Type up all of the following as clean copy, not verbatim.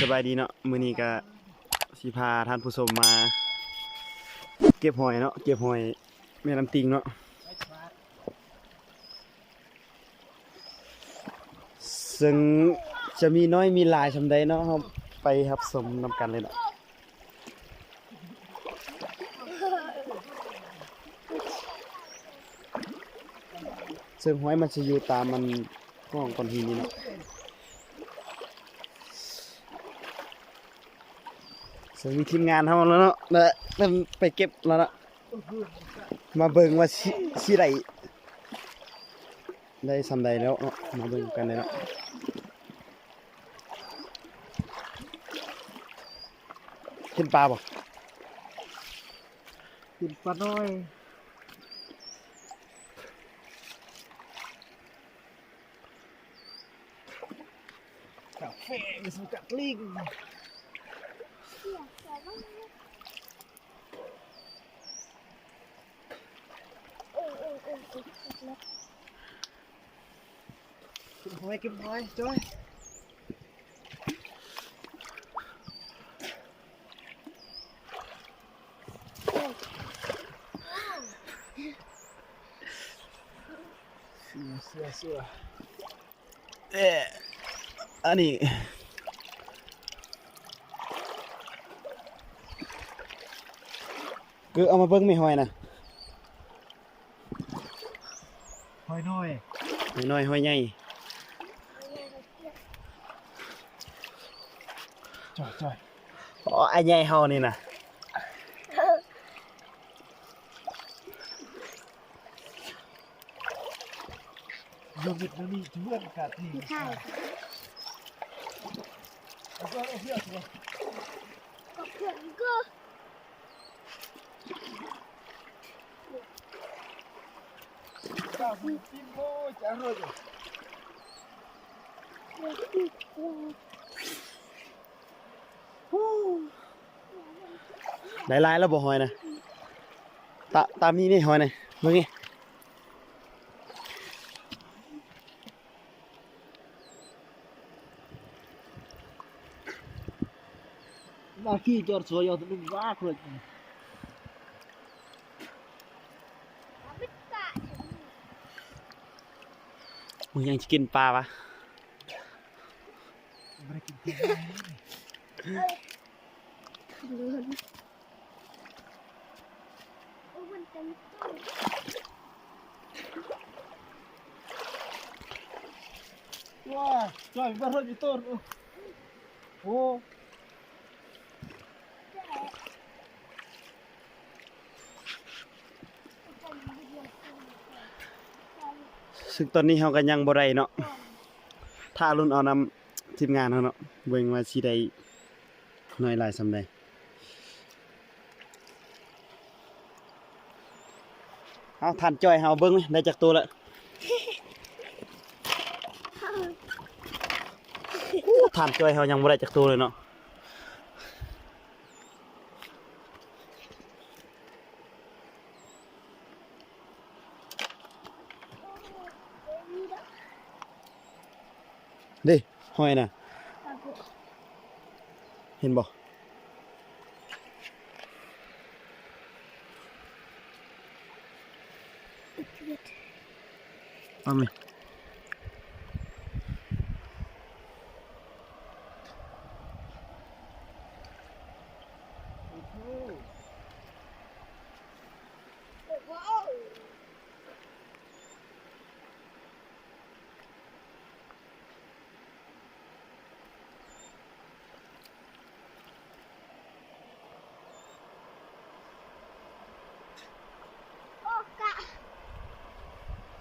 สบายดีเนาะมื้อนี้ก็สิพาท่านผู้ชมมาเก็บหอยเนาะเก็บหอยแม่น้ำติงเนาะซึ่งจะมีน้อยมีหลายซำใดเนาะเฮาไปรับชมนำกันเลยเนาะซึ่งหอยมันจะอยู่ตามมันห้องก้อนหินนี่เนาะซึ่งมีทีมงานเฮาแล้วเนาะเริ่มไปเก็บแล้วเนาะมาเบิ่งว่าสิได้ซำใดแล้วเนาะมาเบิ่งกันเลยเนาะกินปลาบ่กินปลาน้อยกาแฟสุกัดลิงกินหอยจ้อยเสืออันนี้คือเอามาเบิ่งไม่หอยนะหอยน้อยหอยน้อยหอยใหญ่จ่อยอ๋อไอ้ใหญ่เฮานี่นะโยมเด็กนี่เพื่อนกัดนี่ใช่เอาเพื่อนก็เพื่อนก็ข้าวมีจิ้มโม่จะอร่อยหลายๆแล้วบ่หอยนะตามนี้นี่หอยนะเบิ่งนี่มาขี้จอดสวยเอาตัวนึงว่าเลยมึงยังจะกินปลาวะไม่ได้กินปลาว้าจ่อยบ้านเราอยู่ต้นโอ้ซึ่งตอนนี้เฮาก็ยังบ่ได้เนาะถ้ารุ่นเอานำทีมงานเฮาเนาะเบิ่งว่าสิได้น้อยหลายซำใดเอาท่านจ้อยเฮาเบิ่งได้จักตัวละท่านจ้อยเฮายังบ่ได้จักตัวเลยเนาะเด้หอยน่ะเห็นบ่เอาไหม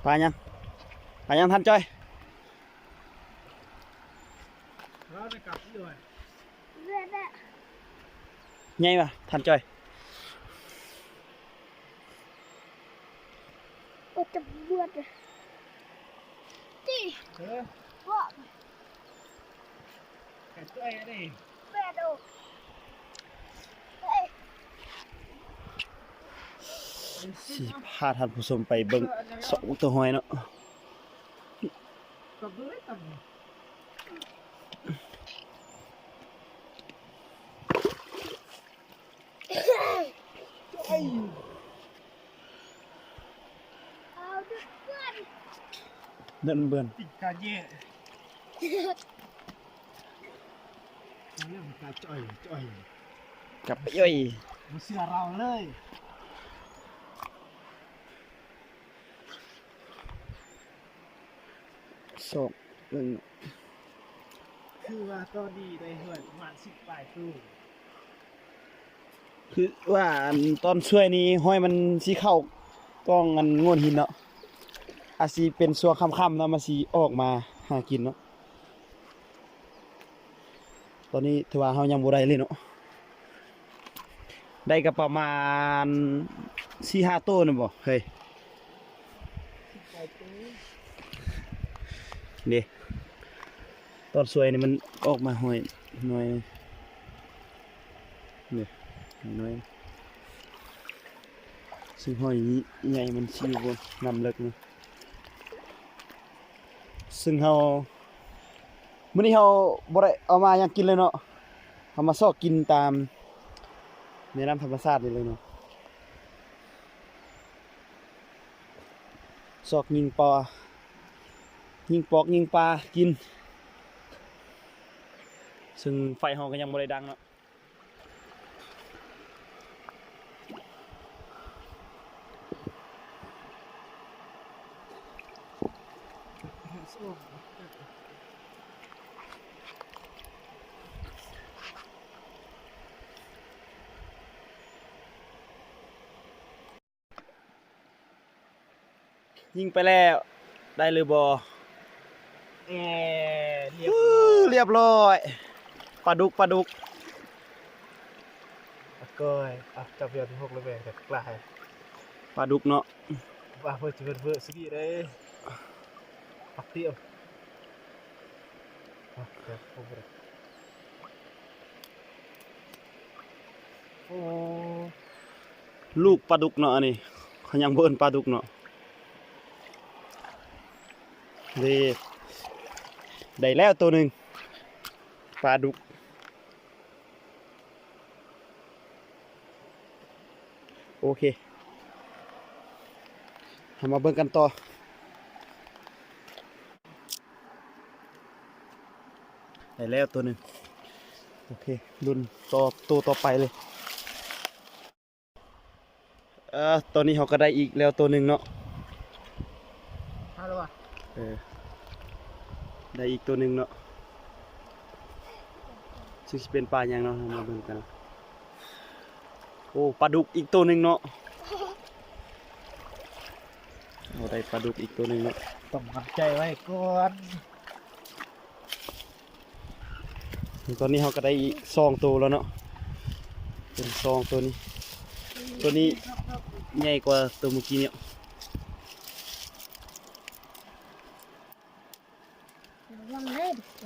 ปลายังท่านจ้อยเราได้กลับด้วย ใหญ่ป่ะท่านจ้อยโอ้จะบวชจีพ่อแกจ้อยนี่แม่ดูสิพาท่านผู้ชมไปเบิ่งสองตัวหอยเนาะ กลับด้วยกลับ เดินเบิ่น ติดกาเย่เรื่องกาจ่อยจ่อย กลับไปย่อย มาเสือเราเลย สองเบิ่ง คือว่าตอนนี้ได้เหื่อยประมาณ10ปลายตู้ คือว่าอันตอนช่วยนี้ห้อยมันสิเข้ากล้องอันโง่นหินเนาะอาจสิเป็นช่วงค่ำๆเนาะมันสิออกมาหากินเนาะตอนนี้ถือว่าเฮายังบ่ได้เลยเนาะได้ก็ประมาณ 4-5 ตัวนึงบ่เฮ้ย ปลายตู้ นี่ตอนสวยนี่มันออกมาห้อยหน่อยนี่หน่อยซึ่งห้อยนี้ใหญ่มันชิวบนน้ำเลิกเนาะซึ่งเฮามื้อนี้เฮาบ่ได้เอามาหยังกินเลยเนาะเฮามาซอกกินตามแม่น้ำธรรมชาตินี่เลยเนาะซอกยิงปลายิงปอกยิงปลากินซึ่งไฟเฮาก็ยังบ่ได้ดังเนาะ ส้ม ยิงไปแล้วได้หรือบ่ เอเรียบร้อย เรียบร้อยปลาดุก ก้อยจับเบียร์ที่6แล้วแบ่งจากกลาย ปลาดุกเนาะ ว่าเพื่อจะเป็นเพื่อสิกี้ได้ปักเตี้ยวเดี๋ยวผมไปโอ้ ลูกปลาดุกเนาะอันนี้เขายังบ่เอิ้นปลาดุกเนาะได้แล้วตัวหนึงปลาดุกโอเคเรามาเบิ่งกันต่อได้แล้วตัวหนึงโอเครุ่นตัวต่อไปเลยตอนนี้เขาก็ได้อีกแล้วตัวหนึงเนาะ ฮัลโหล ได้อีกตัวหนึงเนาะซึ่งสิเป็นปลาหยังเนาะเรามาเบิ่งกันเนาะโอ้ปลาดุกอีกตัวหนึงเนาะเราได้ปลาดุกอีกตัวหนึงเนาะ ต้องทำใจไว้ก่อน ตอนนี้เขาก็ได้อีก2ตัวแล้วเนาะเป็น2ตัวนี้ตัวนี้ใหญ่กว่าตัวเมื่อกี้เนี่ย ระวังเลยดิเก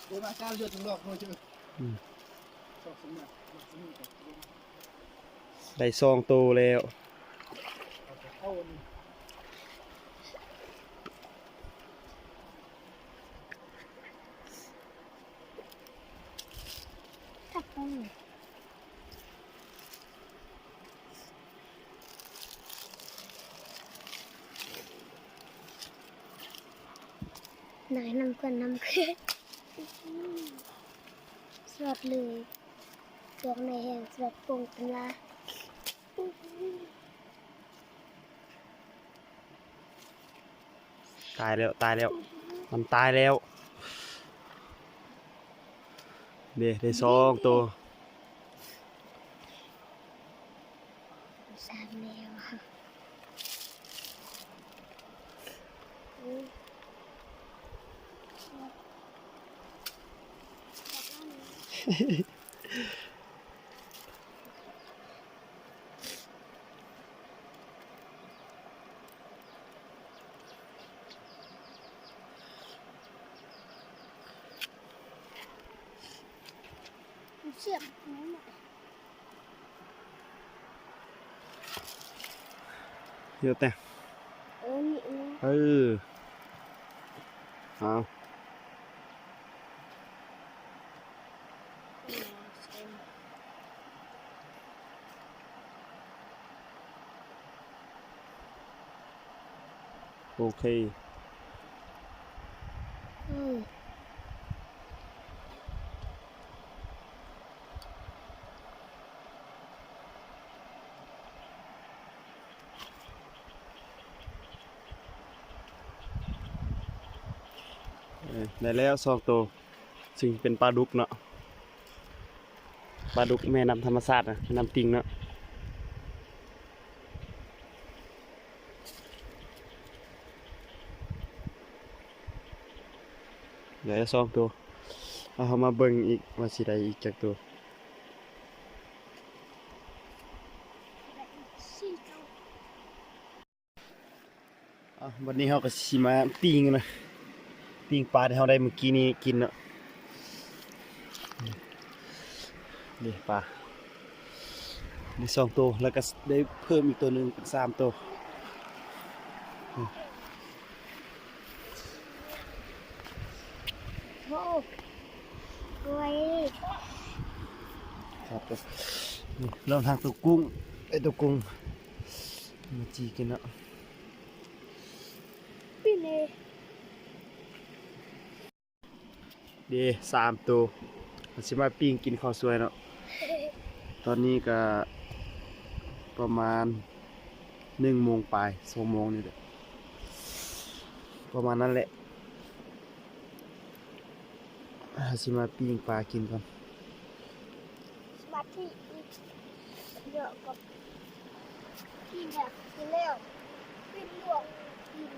เดี๋ยวมาการเลือดถึงดอกโดยเฉพาะ อืม ชอบสมัคร ได้2ตัวแล้ว เข้าวันนี้ ทับไปไหนนำกันนำขึ้นสวัสดเลยดอกในแห่งสวัสดปงเป็นลา ตายแล้วมันตายแล้วได้2ตัว สามแนวค่ะเสียบน้ำหน่อย เดี๋ยวแต่ นี่นะ เอา โอเค อืม ได้แล้ว2ตัวซึ่งเป็นปลาดุกเนาะปลาดุกแม่น้ำธรรมชาตินะแม่น้ำปิงเนาะได้แล้ว2ตัวเอามาเบิ่งอีกว่าสิได้อีกจักตัว สี่ตัว วันนี้เราก็สิมาปิ้งนะปิ้งปลาที่เราได้เมื่อกี้นี้กินเนาะนี่ปลาได้2ตัวแล้วก็ได้เพิ่มอีกตัวหนึงเป็น3ตัว โอ้กล้วย ครับนี่เริ่มทางตัวกุ้งไอตัวกุ้งมาจีกินเนาะ ปิ้งเลย เดี๋ยว3ตัวเราสิมาปิ้งกินข้าวสวยเนาะตอนนี้ก็ประมาณ1 โมงปลาย2 โมงนี่แหละประมาณนั้นแหละเราสิมาปิ้งปลากินก่อน สมาธิอีกเยอะกับกินอ่ะกินแล้วปิ้งลวกกิน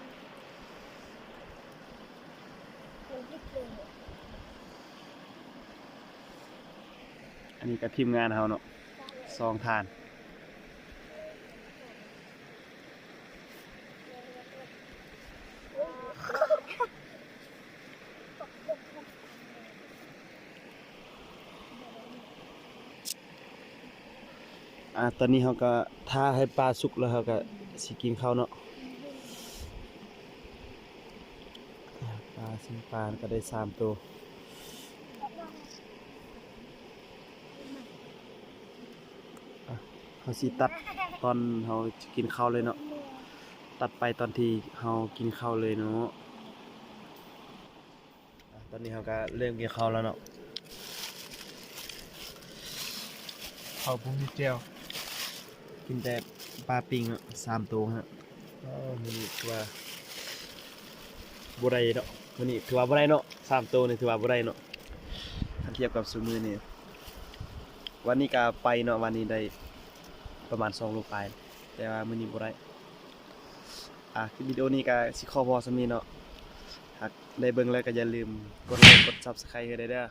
คนที่เก่ง อันนี้ก็ทีมงานเขาเนาะ2 ทานตอนนี้เขาก็ท่าให้ปลาสุกแล้วเขาก็สิกินข้าวเนาะปลาสิปลาก็ได้3 ตัวเขาสิตัดตอนเขากินข้าวเลยเนาะตัดไปตอนที่เขากินข้าวเลยเนาะตอนนี้เขาก็เริ่มกินข้าวแล้วเนาะ เขาบุ้งมีเจียว กินแต่ปลาปิงอะ3 ตัวฮะมื้อนี้ถือว่าบ่ได้เนาะมื้อนี้ถือว่าบ่ได้เนาะ3 ตัวนี่ถือว่าบ่ได้เนาะถ้าเทียบกับซุมื้อนี่วันนี้ก็ไปเนาะวันนี้ได้ประมาณ2 โลปลายแต่ว่ามื้อนี้บ่ได้คลิปวิดีโอนี้ก็สิขอพอสำนี้เนาะหากได้เบิ่งแล้วก็อย่าลืมกดไลค์กด Subscribe ให้ได้เด้อ